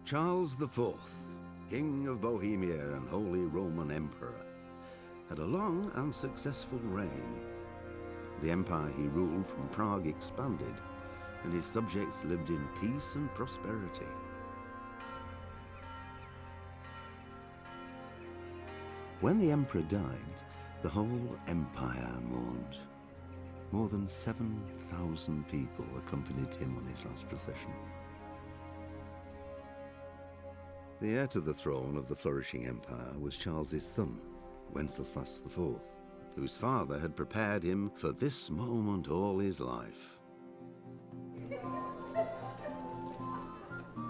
Charles IV, King of Bohemia and Holy Roman Emperor, had a long and successful reign. The empire he ruled from Prague expanded, and his subjects lived in peace and prosperity. When the emperor died, the whole empire mourned. More than 7,000 people accompanied him on his last procession. The heir to the throne of the flourishing empire was Charles's son, Wenceslas IV, whose father had prepared him for this moment all his life.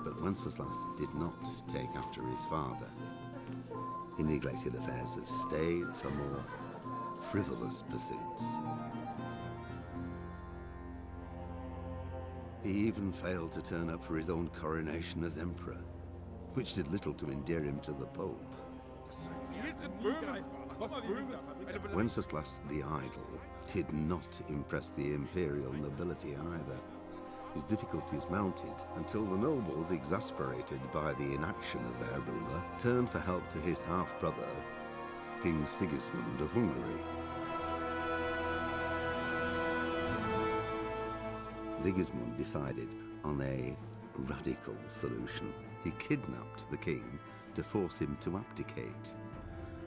But Wenceslas did not take after his father. He neglected affairs of state for more frivolous pursuits. He even failed to turn up for his own coronation as emperor, which did little to endear him to the Pope. Wenceslas the Idle did not impress the imperial nobility either. His difficulties mounted until the nobles, exasperated by the inaction of their ruler, turned for help to his half-brother, King Sigismund of Hungary. Sigismund decided on a radical solution. He kidnapped the king to force him to abdicate,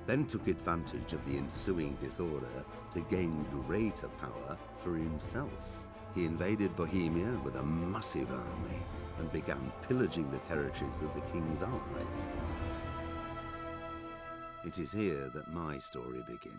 then took advantage of the ensuing disorder to gain greater power for himself. He invaded Bohemia with a massive army and began pillaging the territories of the king's allies. It is here that my story begins.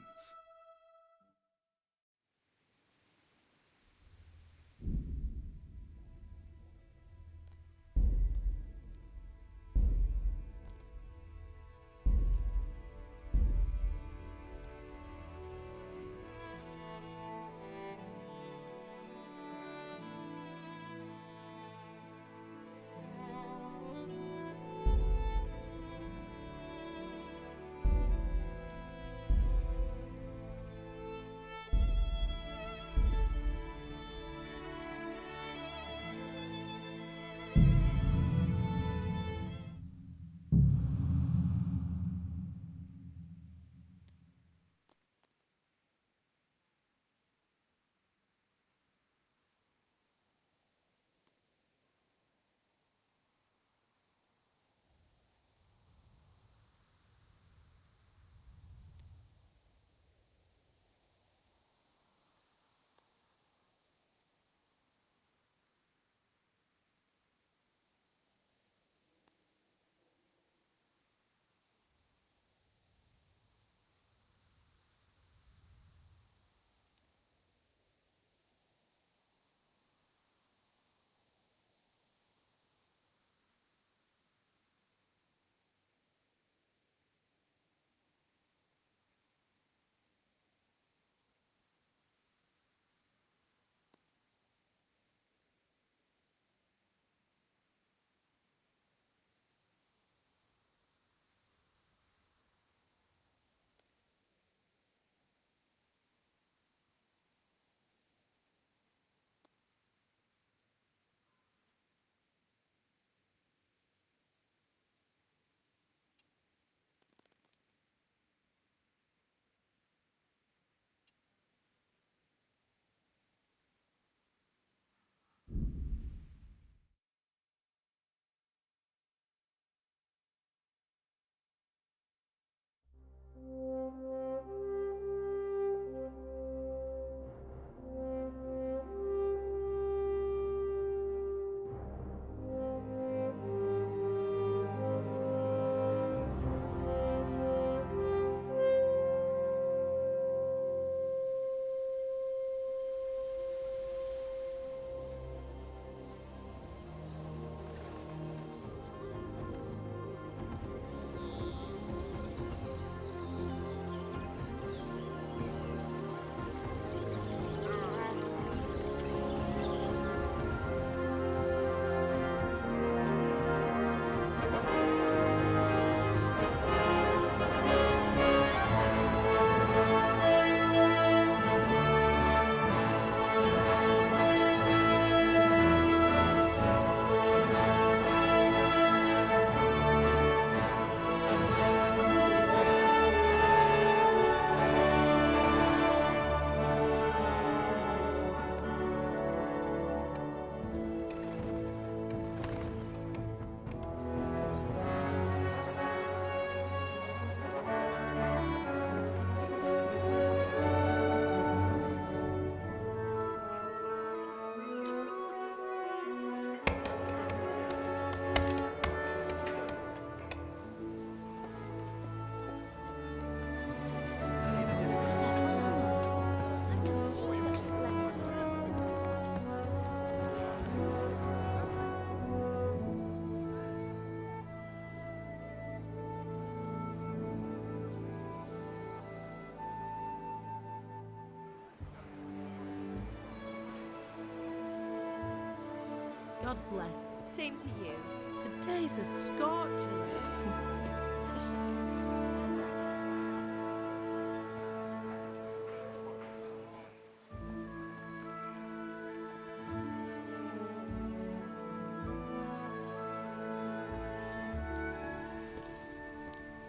blessed. Same to you. Today's a scorcher.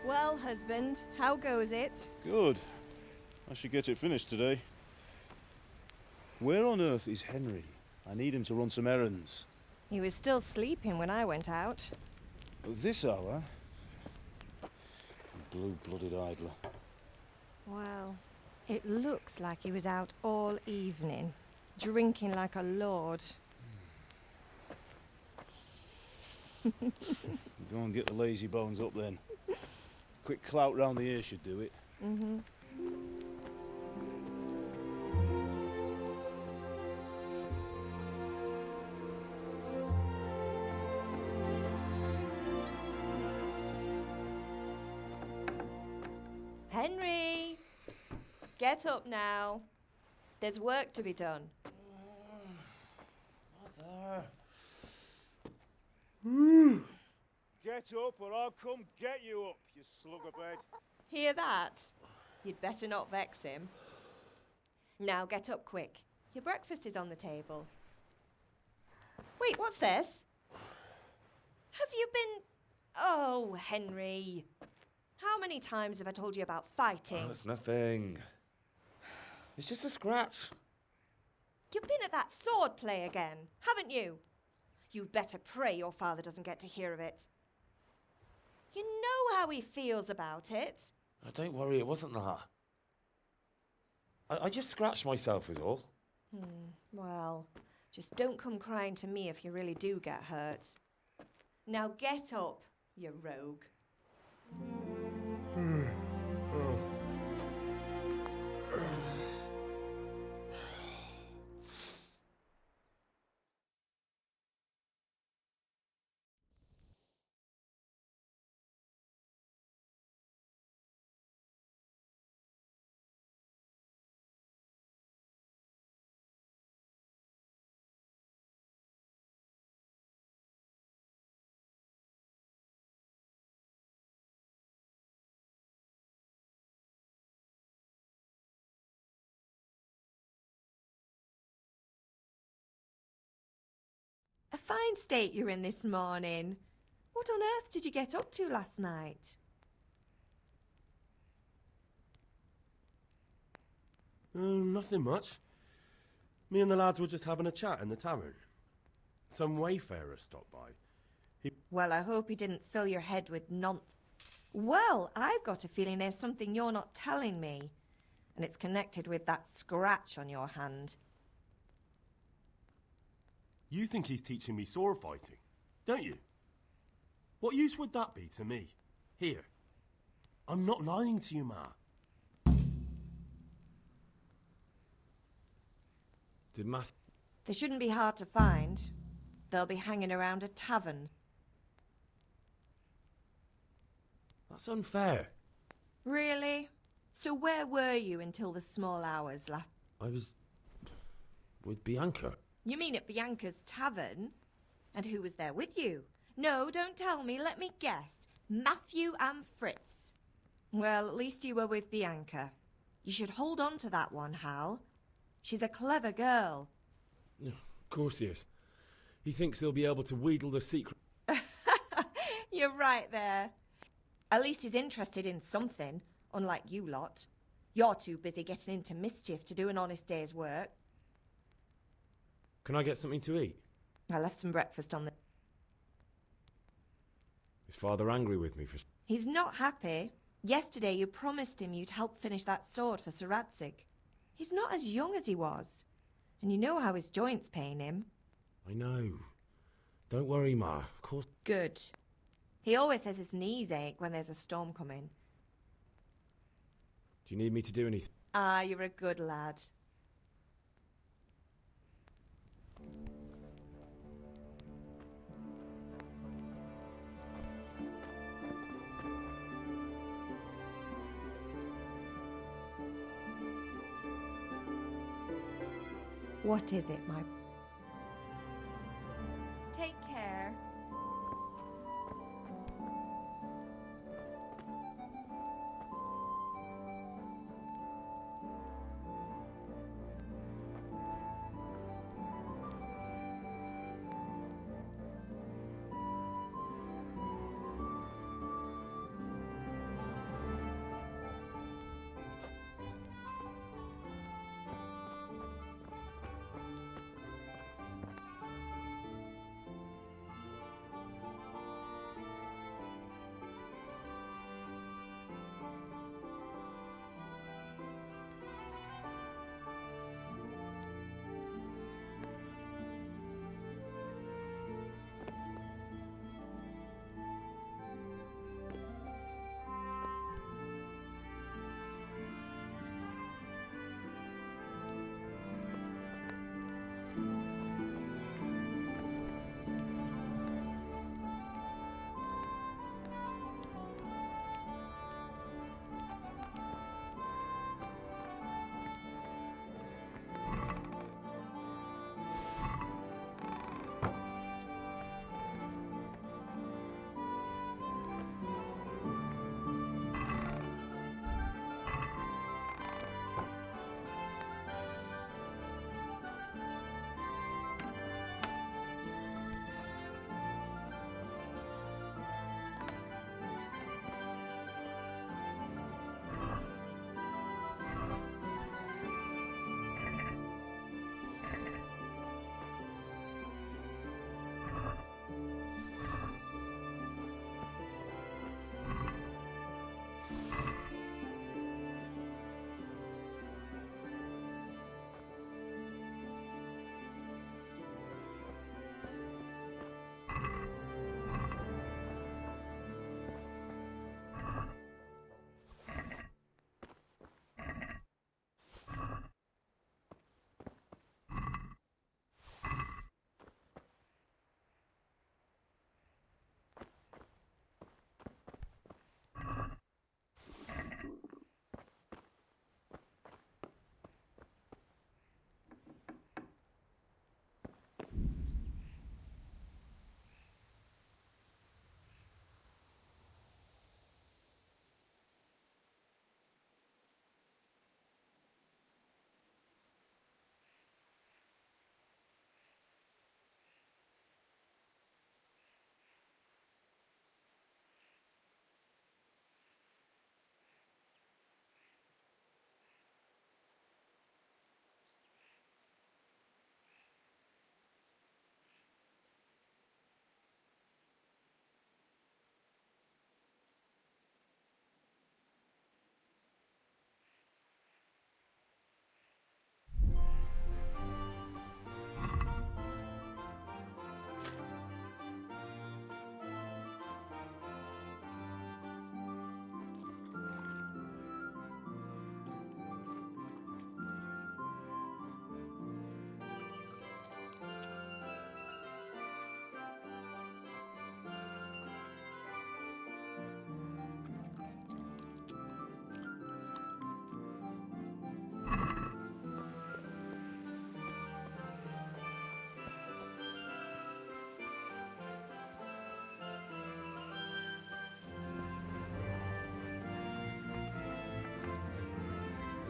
Well, husband, how goes it? Good. I should get it finished today. Where on earth is Henry? I need him to run some errands. He was still sleeping when I went out. At this hour? Blue-blooded idler. Well, it looks like he was out all evening, drinking like a lord. Go and get the lazy bones up then. Quick clout round the ear should do it. Mm-hmm. Henry! Get up now. There's work to be done. Mother. Get up or I'll come get you up, you slugabed. Hear that? You'd better not vex him. Now get up quick. Your breakfast is on the table. Wait, what's this? Have you been... Oh, Henry. How many times have I told you about fighting? Oh, it's nothing. It's just a scratch. You've been at that sword play again, haven't you? You'd better pray your father doesn't get to hear of it. You know how he feels about it. Oh, don't worry, it wasn't that. I just scratched myself is all. Well, just don't come crying to me if you really do get hurt. Now get up, you rogue. A fine state you're in this morning. What on earth did you get up to last night? Nothing much. Me and the lads were just having a chat in the tavern. Some wayfarer stopped by. Well, I hope he didn't fill your head with nonsense. Well, I've got a feeling there's something you're not telling me. And it's connected with that scratch on your hand. You think he's teaching me sword fighting, don't you? What use would that be to me? Here. I'm not lying to you, Ma. Did Math... They shouldn't be hard to find. They'll be hanging around a tavern. That's unfair. Really? So where were you until the small hours last... I was... with Bianca. You mean at Bianca's tavern? And who was there with you? No, don't tell me. Let me guess. Matthew and Fritz. Well, at least you were with Bianca. You should hold on to that one, Hal. She's a clever girl. Of course he is. He thinks he'll be able to wheedle the secret... You're right there. At least he's interested in something, unlike you lot. You're too busy getting into mischief to do an honest day's work. Can I get something to eat? I left some breakfast on the... Is Father angry with me for... He's not happy. Yesterday you promised him you'd help finish that sword for Sir Radzig. He's not as young as he was. And you know how his joints pain him. I know. Don't worry, Ma. Of course... Good. He always says his knees ache when there's a storm coming. Do you need me to do anything? Ah, you're a good lad. What is it, my... Take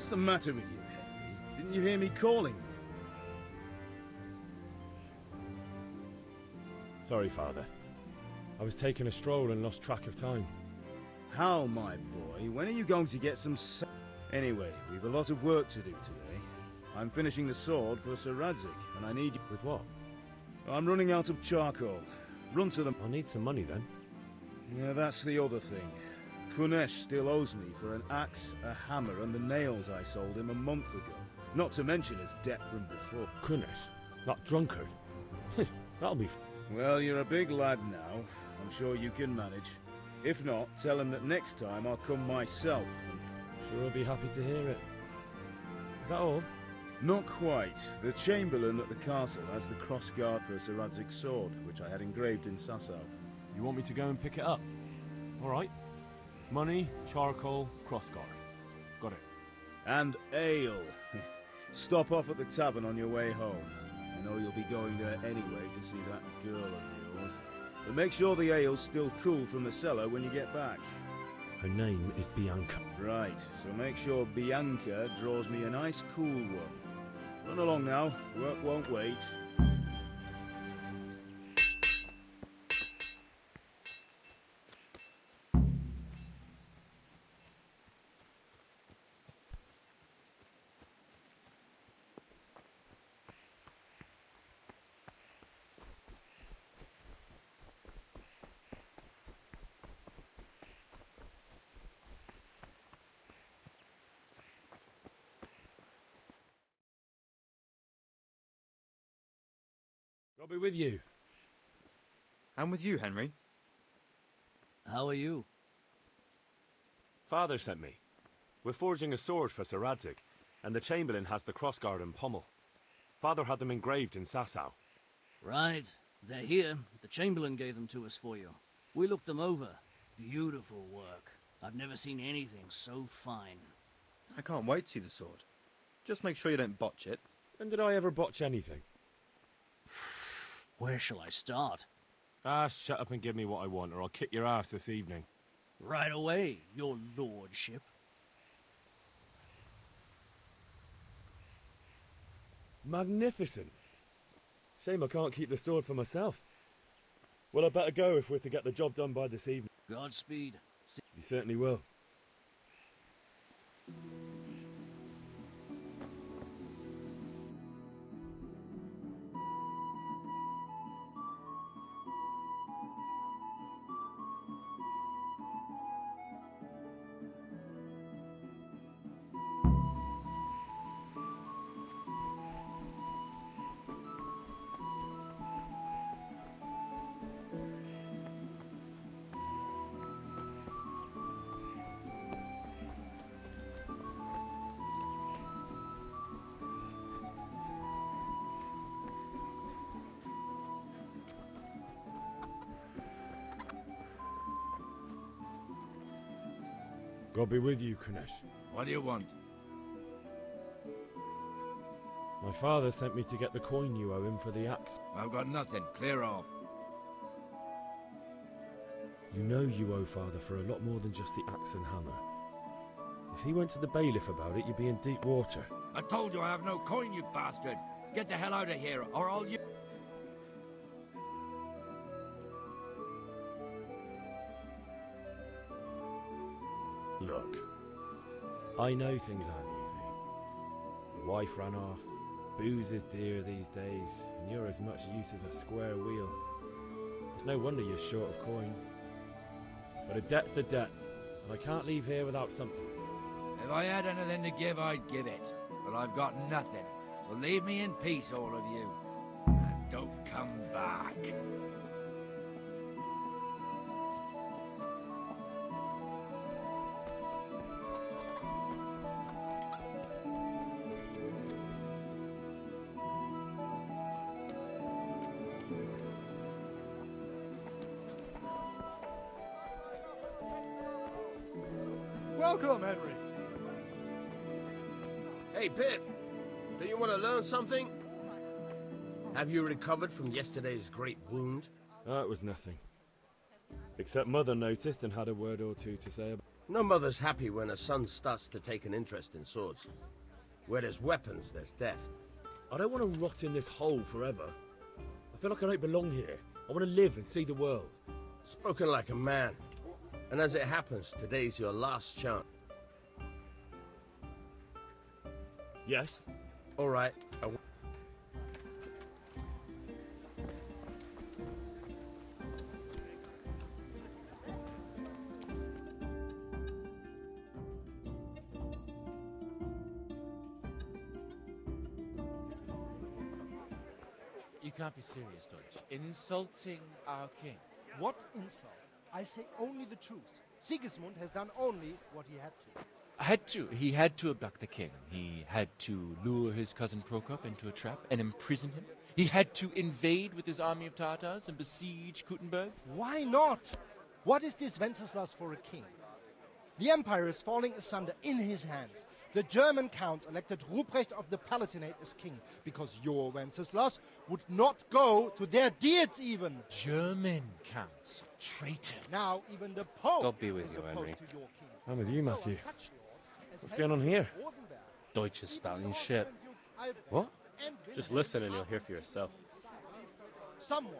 What's the matter with you, Henry? Didn't you hear me calling you? Sorry, Father. I was taking a stroll and lost track of time. How, my boy? When are you going to get some Anyway, we've a lot of work to do today. I'm finishing the sword for Sir Radzig, and I need you. With what? I'm running out of charcoal. Run to them. I'll need some money then. Yeah, that's the other thing. Kunesh still owes me for an axe, a hammer, and the nails I sold him a month ago. Not to mention his debt from before. Kunesh? That drunkard? That'll be Well, you're a big lad now. I'm sure you can manage. If not, tell him that next time I'll come myself. Sure, I'll be happy to hear it. Is that all? Not quite. The Chamberlain at the castle has the crossguard for Sir Radzig's sword, which I had engraved in Sasau. You want me to go and pick it up? All right. Money, charcoal, crossguard. Got it. And ale. Stop off at the tavern on your way home. I know you'll be going there anyway to see that girl of yours. But make sure the ale's still cool from the cellar when you get back. Her name is Bianca. Right, so make sure Bianca draws me a nice cool one. Run along now, work won't wait. I'll be with you. I'm with you, Henry. How are you? Father sent me. We're forging a sword for Sir Radzig, and the Chamberlain has the crossguard and pommel. Father had them engraved in Sasau. Right. They're here. The Chamberlain gave them to us for you. We looked them over. Beautiful work. I've never seen anything so fine. I can't wait to see the sword. Just make sure you don't botch it. When did I ever botch anything? Where shall I start? Ah, shut up and give me what I want, or I'll kick your ass this evening. Right away, your lordship. Magnificent. Shame I can't keep the sword for myself. Well, I better go if we're to get the job done by this evening. Godspeed. You certainly will. God be with you, Kunesh. What do you want? My father sent me to get the coin you owe him for the axe. I've got nothing. Clear off. You know you owe father for a lot more than just the axe and hammer. If he went to the bailiff about it, you'd be in deep water. I told you I have no coin, you bastard. Get the hell out of here, or I'll... Look, I know things aren't easy. Your wife ran off, booze is dear these days, and you're as much use as a square wheel. It's no wonder you're short of coin. But a debt's a debt, and I can't leave here without something. If I had anything to give, I'd give it. But I've got nothing. So leave me in peace, all of you. And don't come back. Welcome, Henry. Hey, Pitt. Do you want to learn something? Have you recovered from yesterday's great wound? That was nothing. Except Mother noticed and had a word or two to say about. No mother's happy when her son starts to take an interest in swords. Where there's weapons, there's death. I don't want to rot in this hole forever. I feel like I don't belong here. I want to live and see the world. Spoken like a man. And as it happens, today's your last chance. Yes? All right. You can't be serious, Deutsch. Insulting our king. What insult? I say only the truth. Sigismund has done only what he had to. He had to abduct the king. He had to lure his cousin Prokop into a trap and imprison him. He had to invade with his army of Tartars and besiege Kuttenberg. Why not? What is this Wenceslas for a king? The empire is falling asunder in his hands. The German counts elected Ruprecht of the Palatinate as king because your Wenceslas would not go to their deeds even. German counts. Traitors. Now even the Pope God be with is you, opposed Henry. to your king. I'm with you, So are Matthew. such lords as What's going on here? Rosenberg. Deutsch is spouting shit. What? Just listen and you'll hear for yourself. Someone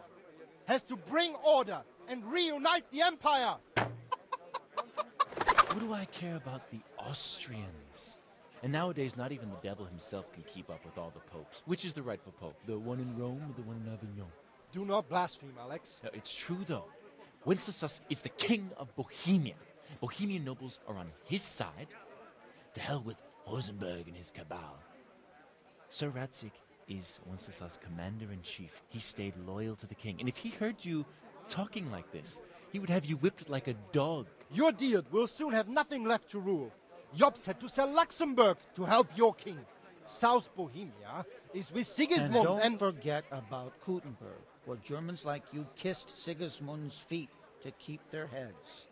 has to bring order and reunite the empire. What do I care about the Austrians? And nowadays, not even the devil himself can keep up with all the popes. Which is the rightful pope? The one in Rome or the one in Avignon? Do not blaspheme, Alex. No, it's true, though. Wenceslas is the king of Bohemia. Bohemian nobles are on his side. To hell with Rosenberg and his cabal. Sir Ratzik is Wenceslas' commander-in-chief. He stayed loyal to the king. And if he heard you talking like this, he would have you whipped like a dog. Your Diet will soon have nothing left to rule. Jobst had to sell Luxembourg to help your king. South Bohemia is with Sigismund and don't forget about Kuttenberg, where Germans like you kissed Sigismund's feet to keep their heads.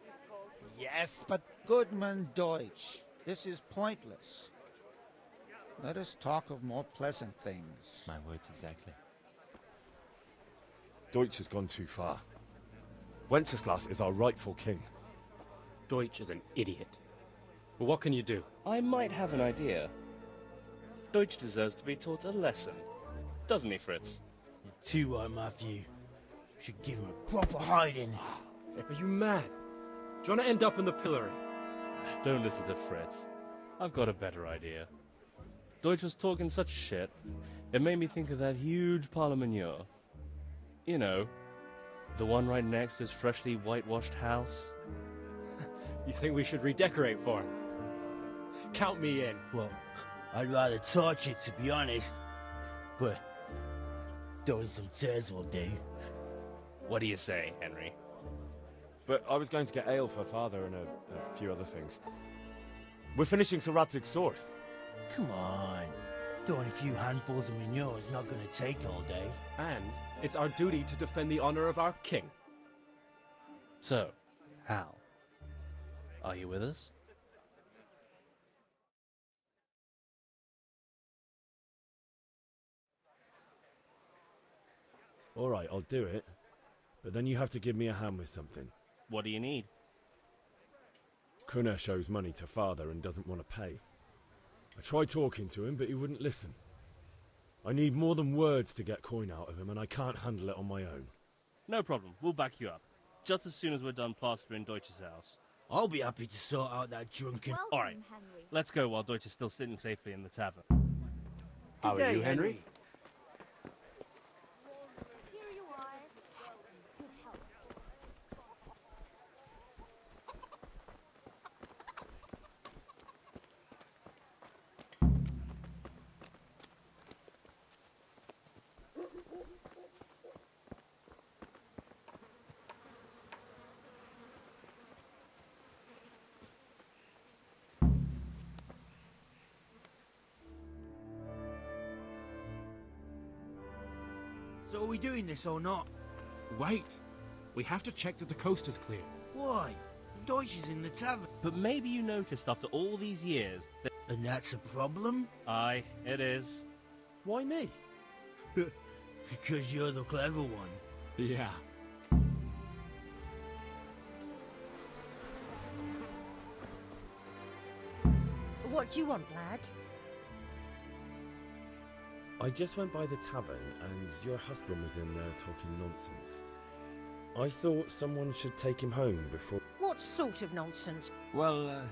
Yes, but... Goodman Deutsch, this is pointless. Let us talk of more pleasant things. My words exactly. Deutsch has gone too far. Wenceslas is our rightful king. Deutsch is an idiot. Well, what can you do? I might have an idea. Deutsch deserves to be taught a lesson. Doesn't he, Fritz? You're too right, Matthew. Should give him a proper hiding. Are you mad? Do you want to end up in the pillory? Don't listen to Fritz. I've got a better idea. Deutsch was talking such shit, it made me think of that huge parliament. You know, the one right next to his freshly whitewashed house. You think we should redecorate for him? Count me in. Well, I'd rather torch it, to be honest. But throwing some tears will do. What do you say, Henry? But I was going to get ale for father and a few other things. We're finishing Sir Radzig's sword. Come on. Throwing a few handfuls of manure is not going to take all day. And it's our duty to defend the honor of our king. So, Hal, are you with us? All right, I'll do it. But then you have to give me a hand with something. What do you need? Krunner shows money to father and doesn't want to pay. I tried talking to him, but he wouldn't listen. I need more than words to get coin out of him, and I can't handle it on my own. No problem, we'll back you up. Just as soon as we're done plastering Deutsch's house. I'll be happy to sort out that drunken... Alright, let's go while Deutsch is still sitting safely in the tavern. How are you, Henry? So are we doing this or not? Wait. We have to check that the coast is clear. Why? Deutsch is in the tavern. But maybe you noticed after all these years that... And that's a problem? Aye, it is. Why me? Because you're the clever one. Yeah. What do you want, lad? I just went by the tavern and your husband was in there talking nonsense. I thought someone should take him home before... What sort of nonsense? Well,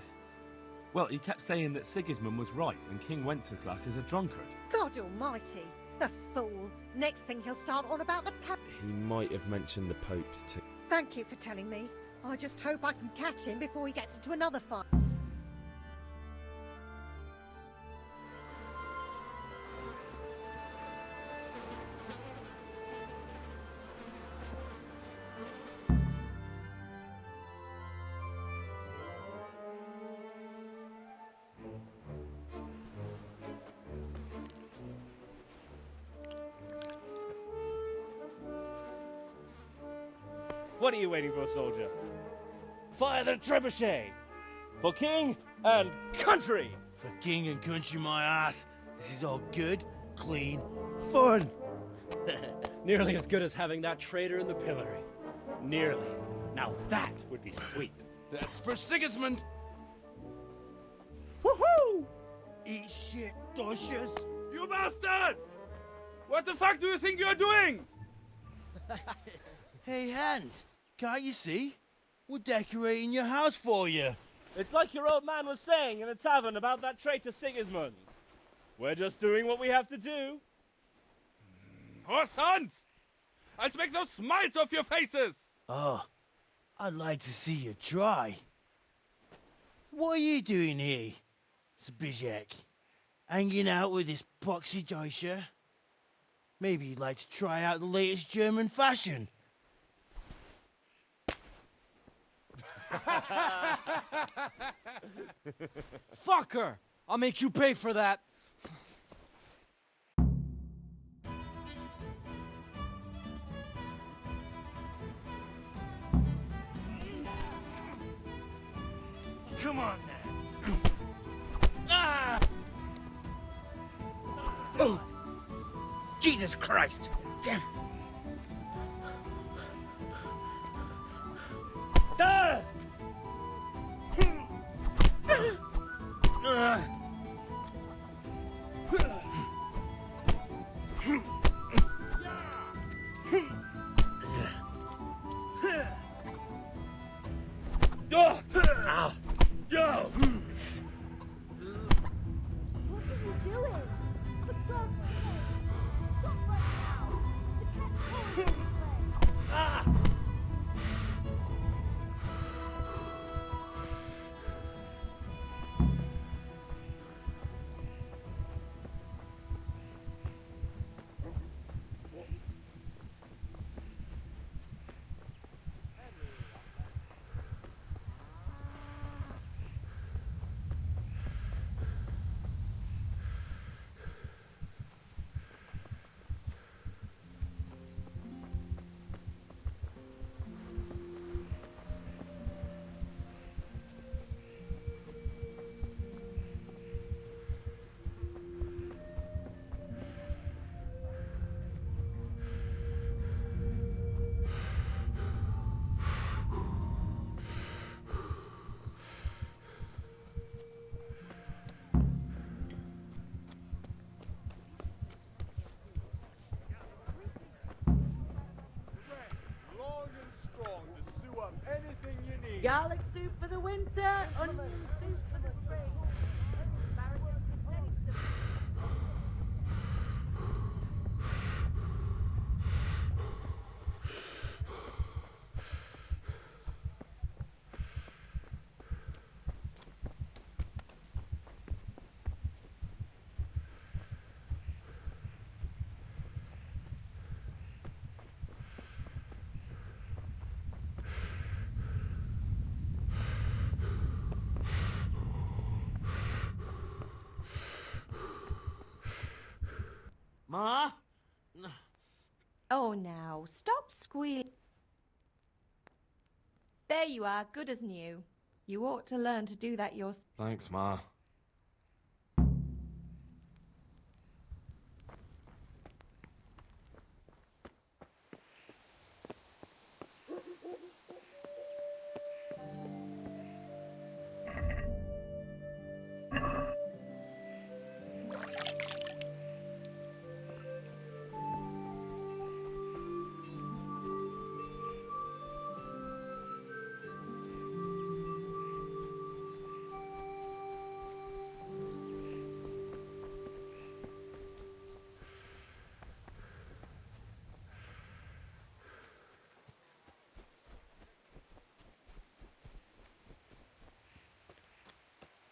he kept saying that Sigismund was right and King Wenceslas is a drunkard. God almighty, the fool. Next thing he'll start on about the pub. He might have mentioned the Popes too. Thank you for telling me. I just hope I can catch him before he gets into another fight. What are you waiting for, soldier? Fire the trebuchet! For king and country! For king and country, my ass. This is all good, clean, fun. Nearly as good as having that traitor in the pillory. Nearly. Now that would be sweet. That's for Sigismund. Woohoo! Eat shit, doshes. You bastards! What the fuck do you think you're doing? Hey, Hans, can't you see? We're decorating your house for you. It's like your old man was saying in the tavern about that traitor Sigismund. We're just doing what we have to do. Oh, sons! I'll make those smiles off your faces! Oh, I'd like to see you try. What are you doing here, Zbyszek? Hanging out with this poxy Deutscher? Maybe you'd like to try out the latest German fashion. Fucker! I'll make you pay for that. Come on, then. Ah! Oh! Jesus Christ! Damn! Ah! Ow! Yo! What are you doing? For God's sake, stop right now! The cat's pulling this way! Ah! Garlic soup for the winter, onion soup for the spring. Asparagus with taste. Ma? Oh, now, stop squealing. There you are, good as new. You ought to learn to do that yourself. Thanks, Ma.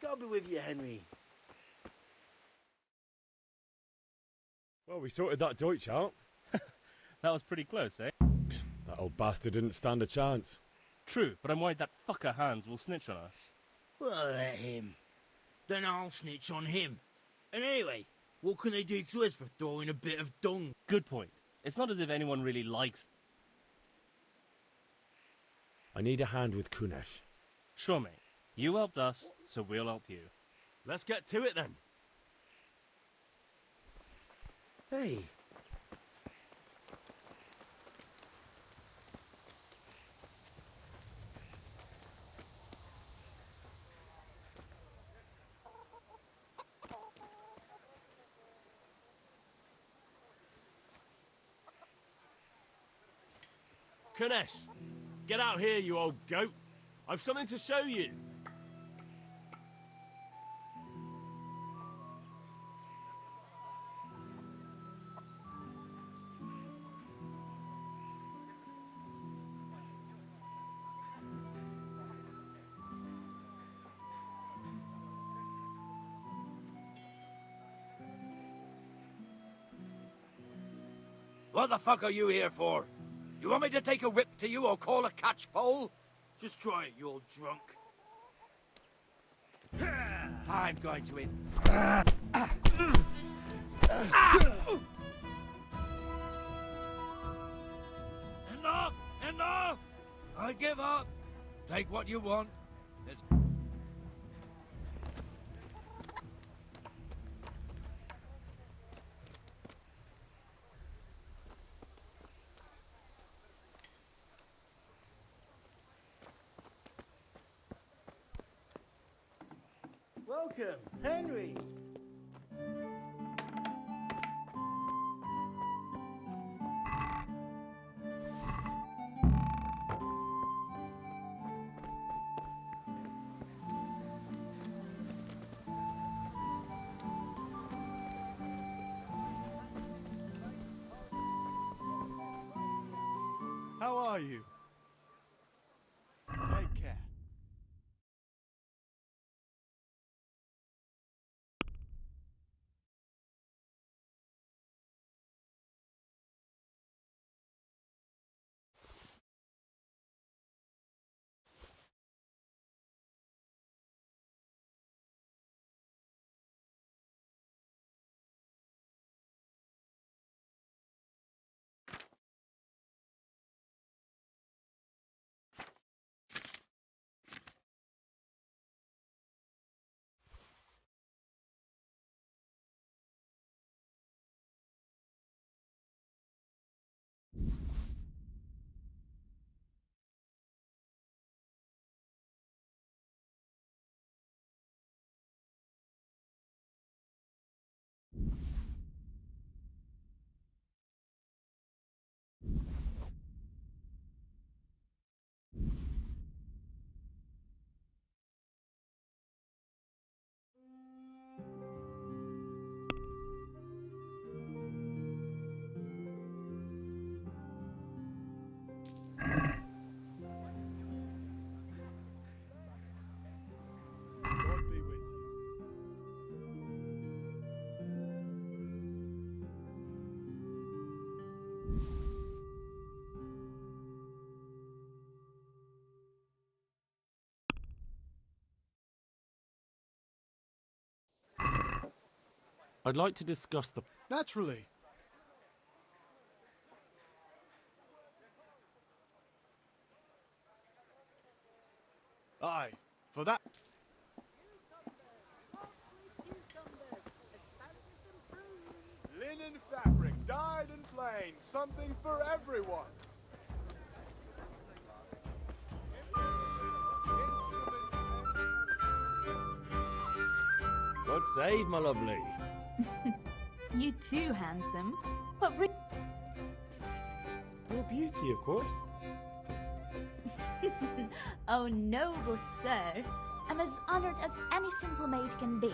God be with you, Henry. Well, we sorted that Deutsch out. That was pretty close, eh? That old bastard didn't stand a chance. True, but I'm worried that fucker Hans will snitch on us. Well, let him. Then I'll snitch on him. And anyway, what can they do to us for throwing a bit of dung? Good point. It's not as if anyone really likes... I need a hand with Kunesh. Sure, mate. You helped us, so we'll help you. Let's get to it then. Hey. Kunesh, get out here, you old goat. I've something to show you. What the fuck are you here for? You want me to take a whip to you or call a catch pole? Just try it, you old drunk. I'm going to it. Enough! Enough! I give up. Take what you want. It's... Welcome, Henry. How are you? Take care. God be with you. I'd like to discuss the... Naturally. Aye, for that. Linen fabric, dyed and plain, something for everyone. God save, my lovely. You too, handsome. But Your beauty, of course. oh, noble sir. I'm as honored as any simple maid can be.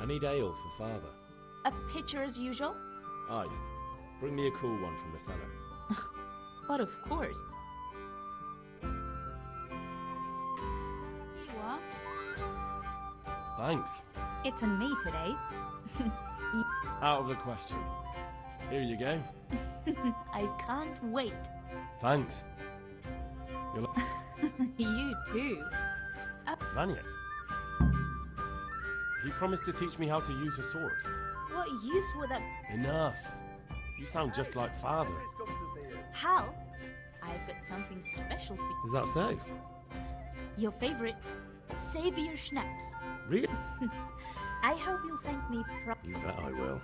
I need ale for father. A pitcher as usual? Aye. Bring me a cool one from the cellar. But of course. Here you are. Thanks. It's on me today. Out of the question. Here you go. I can't wait. Thanks. You're You too. Vanya. You promised to teach me how to use a sword. What use would that... Enough. You sound just like father. Hal, I've got something special for you. Is that so? Your favorite, Savior Schnapps. Really? I hope you'll thank me You bet I will.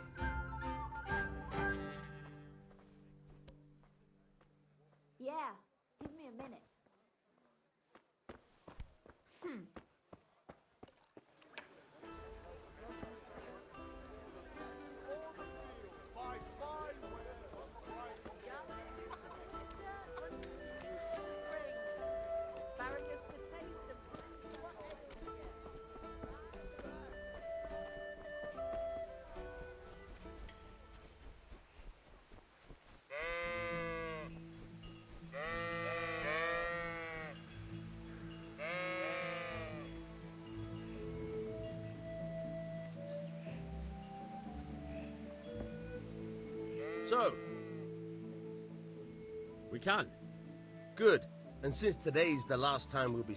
Yeah, give me a minute. Asparagus for taste and fruit for whatever. So, We can. good. And since today's the last time we'll be...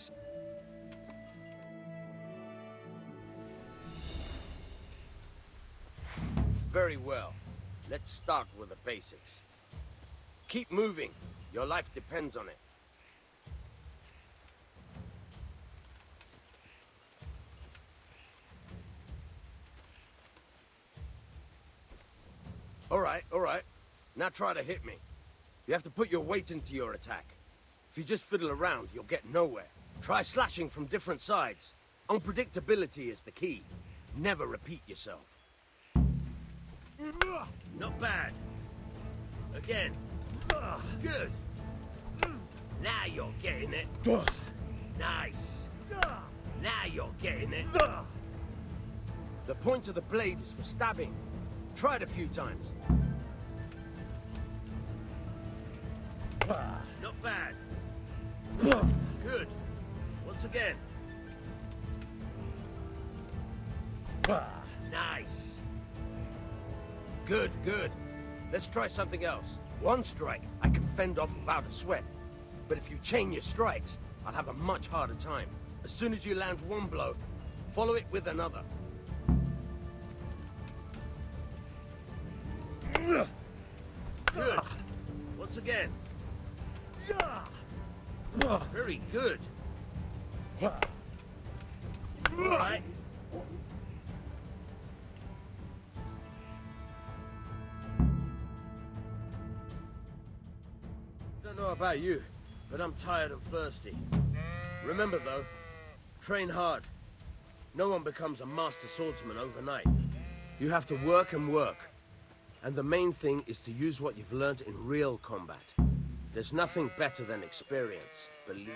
Very well. Let's start with the basics. Keep moving. Your life depends on it. All right. Now try to hit me. You have to put your weight into your attack. If you just fiddle around, you'll get nowhere. Try slashing from different sides. Unpredictability is the key. Never repeat yourself. Not bad. Again. Good. Now you're getting it. Nice. Now you're getting it. The point of the blade is for stabbing. Try it a few times. Not bad. Good. Once again. Nice. Good. Let's try something else. One strike, I can fend off without a sweat. But if you chain your strikes, I'll have a much harder time. As soon as you land one blow, follow it with another. Good. Once again. Very good. All right. Don't know about you, but I'm tired and thirsty. Remember though, train hard. No one becomes a master swordsman overnight. You have to work and work. And the main thing is to use what you've learned in real combat. There's nothing better than experience, believe me.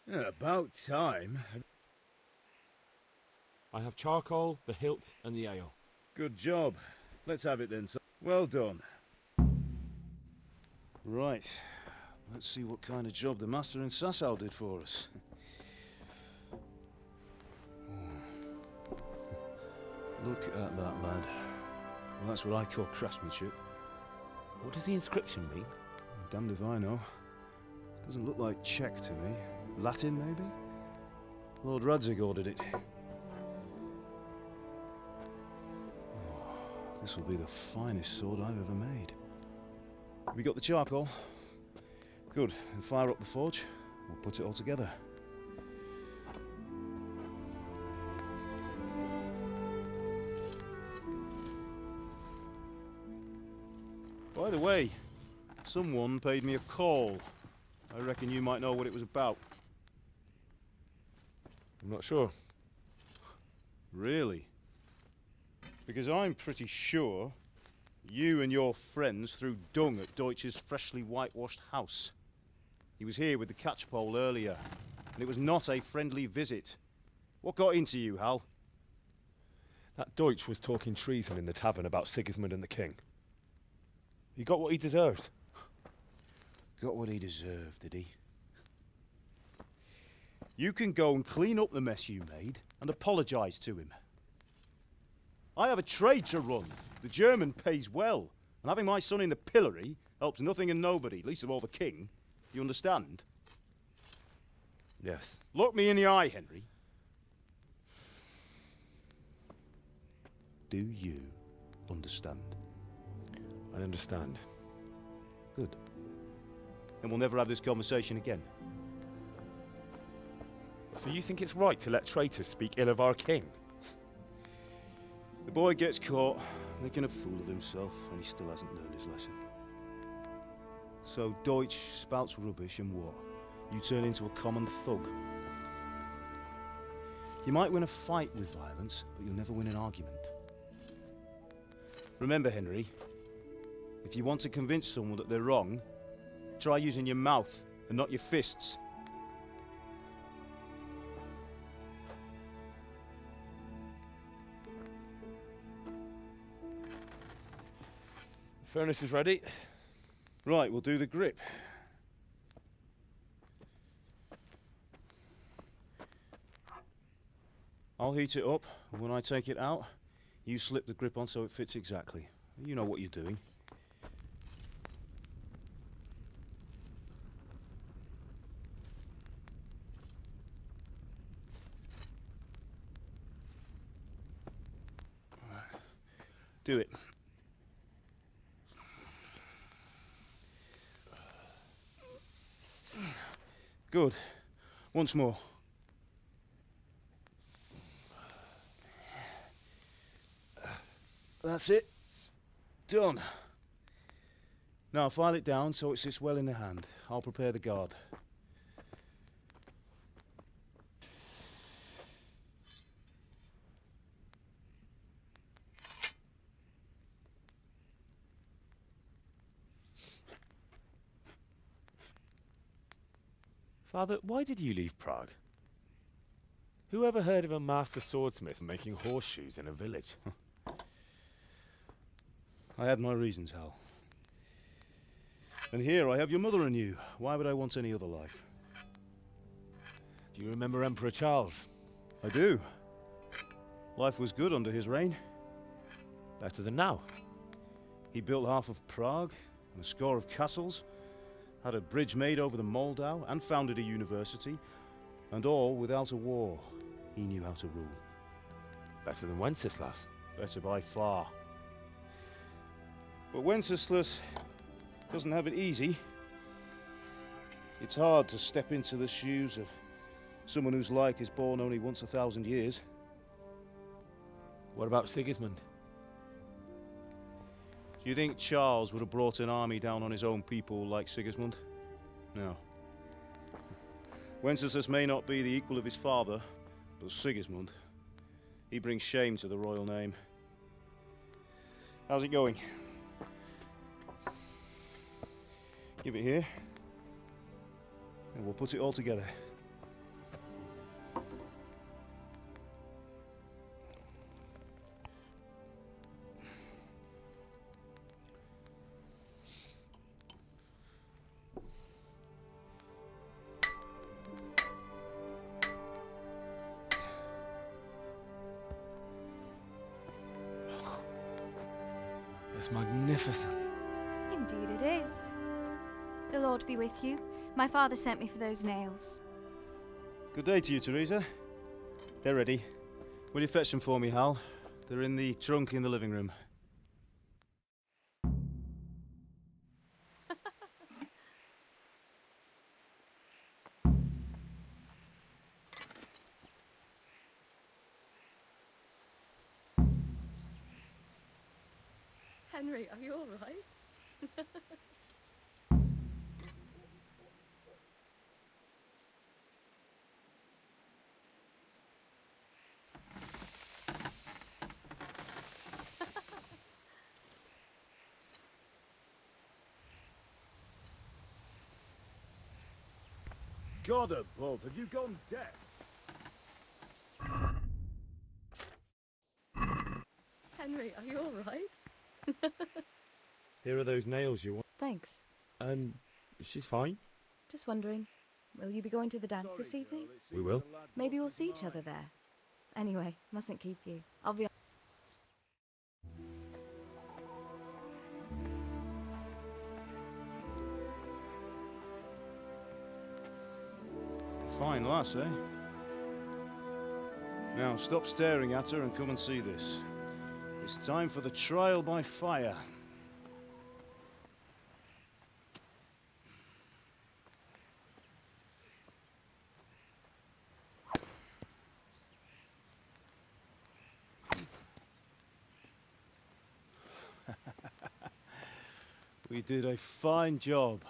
Yeah, about time. I have charcoal, the hilt, and the ale. Good job. Let's have it then, son. Well done. Right. Let's see what kind of job the master in Sasau did for us. Look at that, lad. Well, that's what I call craftsmanship. What does the inscription mean? Damned if I know. Doesn't look like Czech to me. Latin, maybe? Lord Radzig ordered it. Oh, this will be the finest sword I've ever made. Have you got the charcoal? Good. Then fire up the forge. We'll put it all together. By the way, someone paid me a call. I reckon you might know what it was about. I'm not sure. Really? Because I'm pretty sure you and your friends threw dung at Deutsch's freshly whitewashed house. He was here with the catchpole earlier, and it was not a friendly visit. What got into you, Hal? That Deutsch was talking treason in the tavern about Sigismund and the king. He got what he deserved. Got what he deserved, did he? You can go and clean up the mess you made and apologise to him. I have a trade to run. The German pays well, and having my son in the pillory helps nothing and nobody, least of all the king. You understand? Yes. Look me in the eye, Henry. Do you understand? I understand. Good. Then we'll never have this conversation again. So you think it's right to let traitors speak ill of our king? The boy gets caught making a fool of himself, and he still hasn't learned his lesson. So Deutsch spouts rubbish, and what? You turn into a common thug. You might win a fight with violence, but you'll never win an argument. Remember, Henry, if you want to convince someone that they're wrong, try using your mouth and not your fists. The furnace is ready. Right, we'll do the grip. I'll heat it up, and when I take it out, you slip the grip on so it fits exactly. You know what you're doing. Do it. Good. Once more. That's it. Done. Now file it down so it sits well in the hand. I'll prepare the guard. Father, why did you leave Prague? Who ever heard of a master swordsmith making horseshoes in a village? I had my reasons, Hal. And here I have your mother and you. Why would I want any other life? Do you remember Emperor Charles? I do. Life was good under his reign. Better than now. He built half of Prague and a score of castles, had a bridge made over the Moldau, and founded a university, and all without a war. He knew how to rule. Better than Wenceslas. Better by far. But Wenceslas doesn't have it easy. It's hard to step into the shoes of someone whose like is born only once 1,000 years. What about Sigismund? Do you think Charles would have brought an army down on his own people like Sigismund? No. Wenceslas may not be the equal of his father, but Sigismund, he brings shame to the royal name. How's it going? Give it here, and we'll put it all together. It's magnificent. Indeed it is. The Lord be with you. My father sent me for those nails. Good day to you, Teresa. They're ready. Will you fetch them for me, Hal? They're in the trunk in the living room. Henry, are you all right? God above, have you gone deaf? Henry, are you all right? Here are those nails you want. Thanks. She's fine. Just wondering, will you be going to the dance this evening? We will. Maybe we'll see each other there. Anyway, mustn't keep you. I'll be... Fine lass, eh? Now, stop staring at her and come and see this. It's time for the trial by fire. We did a fine job.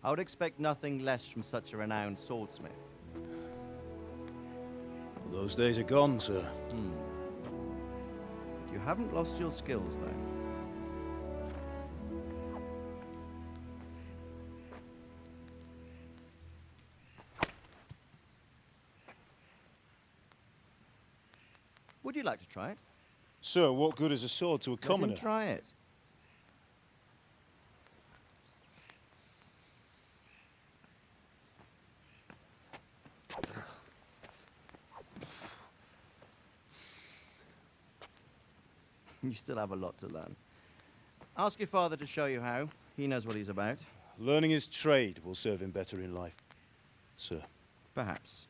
I would expect nothing less from such a renowned swordsmith. Those days are gone, sir. You haven't lost your skills, though. Would you like to try it? Sir, what good is a sword to a commoner? Let him try it. You still have a lot to learn. Ask your father to show you how. He knows what he's about. Learning his trade will serve him better in life, sir. Perhaps.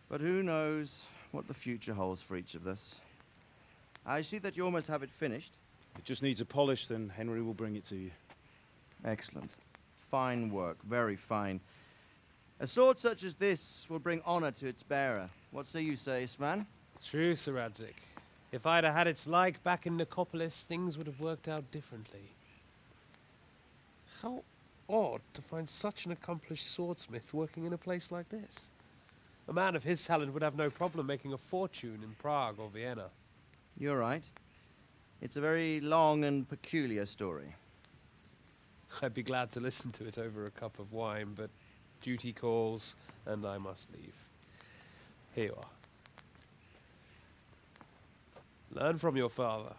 But who knows what the future holds for each of us. I see that you almost have it finished. It just needs a polish, then Henry will bring it to you. Excellent. Fine work, very fine. A sword such as this will bring honor to its bearer. What say you, Svan? True, Sir Radzik. If I'd have had its like back in Nicopolis, things would have worked out differently. How odd to find such an accomplished swordsmith working in a place like this. A man of his talent would have no problem making a fortune in Prague or Vienna. You're right. It's a very long and peculiar story. I'd be glad to listen to it over a cup of wine, but duty calls, and I must leave. Here you are. Learn from your father.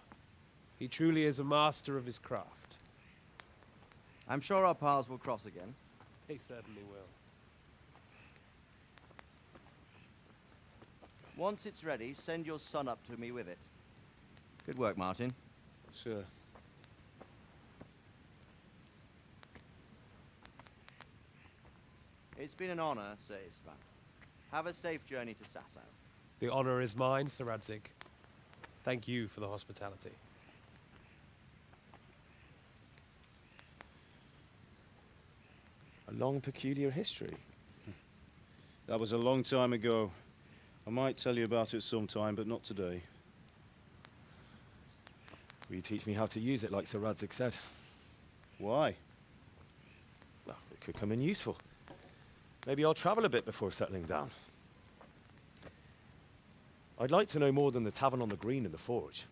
He truly is a master of his craft. I'm sure our paths will cross again. They certainly will. Once it's ready, send your son up to me with it. Good work, Martin. Sure. It's been an honor, Sir Istvan. Have a safe journey to Sasau. The honor is mine, Sir Radzik. Thank you for the hospitality. A long, peculiar history. That was a long time ago. I might tell you about it sometime, but not today. Will you teach me how to use it, like Sir Radzik said? Why? Well, it could come in useful. Maybe I'll travel a bit before settling down. I'd like to know more than the tavern on the green and the forge.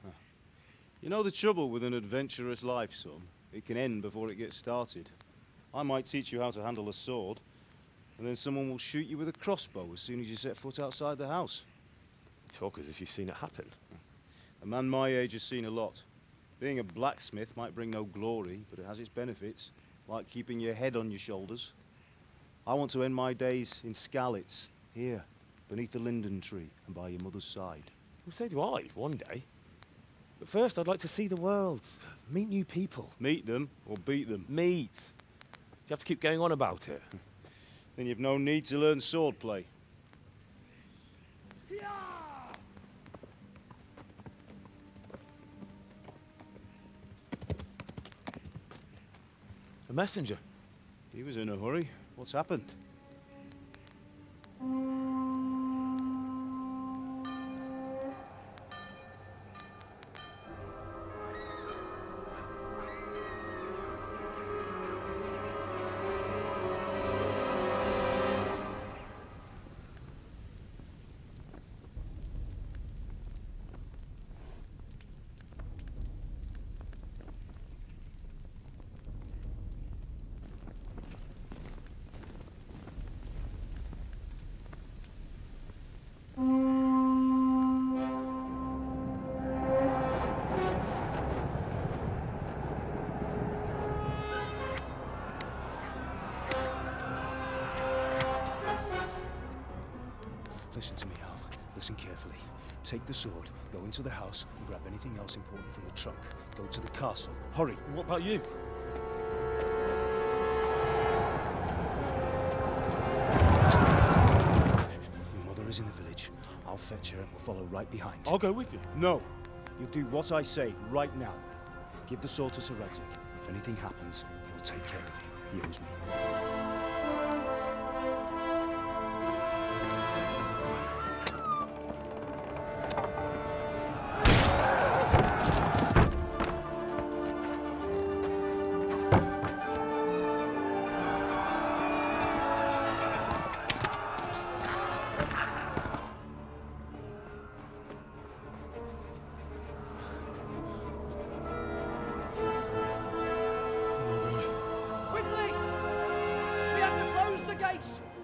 You know the trouble with an adventurous life, son? It can end before it gets started. I might teach you how to handle a sword, and then someone will shoot you with a crossbow as soon as you set foot outside the house. You talk as if you've seen it happen. A man my age has seen a lot. Being a blacksmith might bring no glory, but it has its benefits, like keeping your head on your shoulders. I want to end my days in Skalitz, here, beneath the linden tree and by your mother's side. Well, so do I, one day. But first, I'd like to see the world. Meet new people. Meet them or beat them? Meet. Do you have to keep going on about it? Then you've no need to learn swordplay. A messenger. He was in a hurry. What's happened? Listen to me, Al. Listen carefully. Take the sword, go into the house, and grab anything else important from the trunk. Go to the castle. Hurry! And what about you? Your mother is in the village. I'll fetch her and we'll follow right behind. I'll go with you. No! You'll do what I say right now. Give the sword to Sir Radzik. If anything happens, he'll take care of you. He owes me.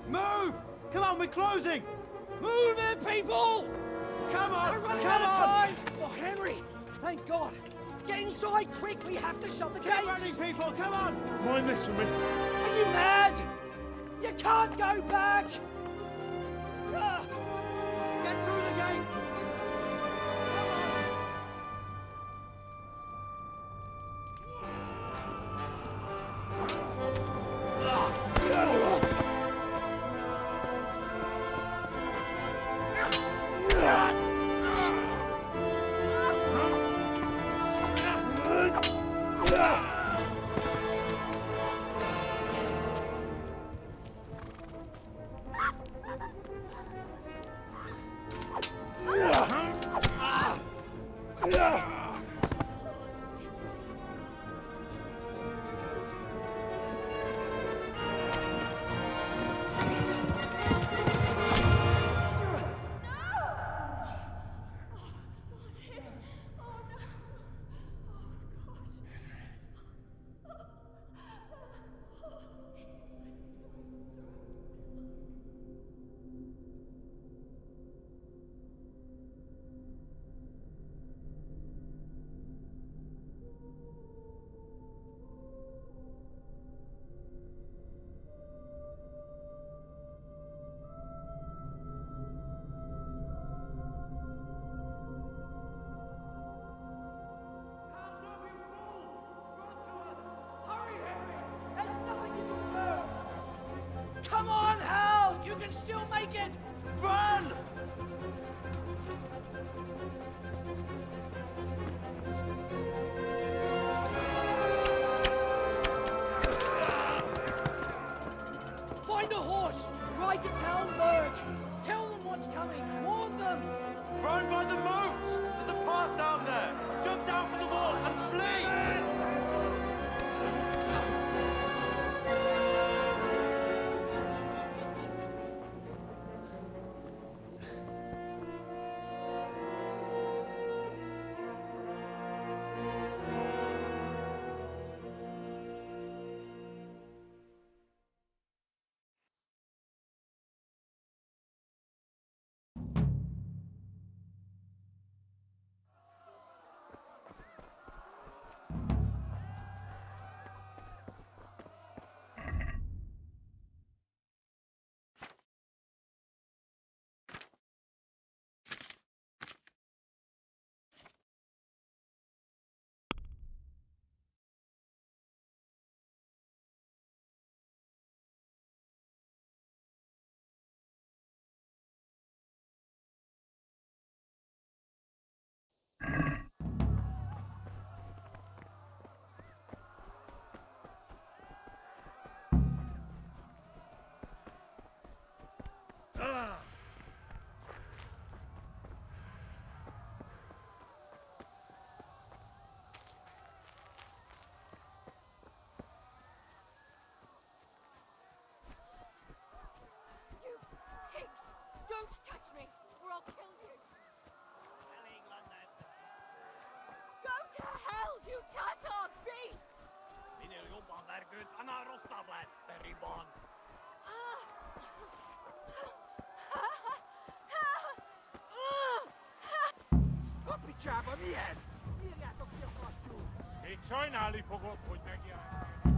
Move! Come on, we're closing! Move it, people! Come on! We're running Come out of on! time! Oh, Henry! Thank God! Get inside quick! We have to shut the gates! Keep running, people! Come on! Mind this for me. Are you mad? You can't go back! Ah! Get through the gates! Come on, Hal! You can still make it! Run! Find a horse! Ride to Talmberg! Tell them what's coming! Warn them! Run by the moat! There's a path down there! Jump down from the wall and flee! goods and our rostables, very bond. Kapicsába mi ez? Írjátok ki a kasztyút! Még sajnálni fogod, hogy megjelentem.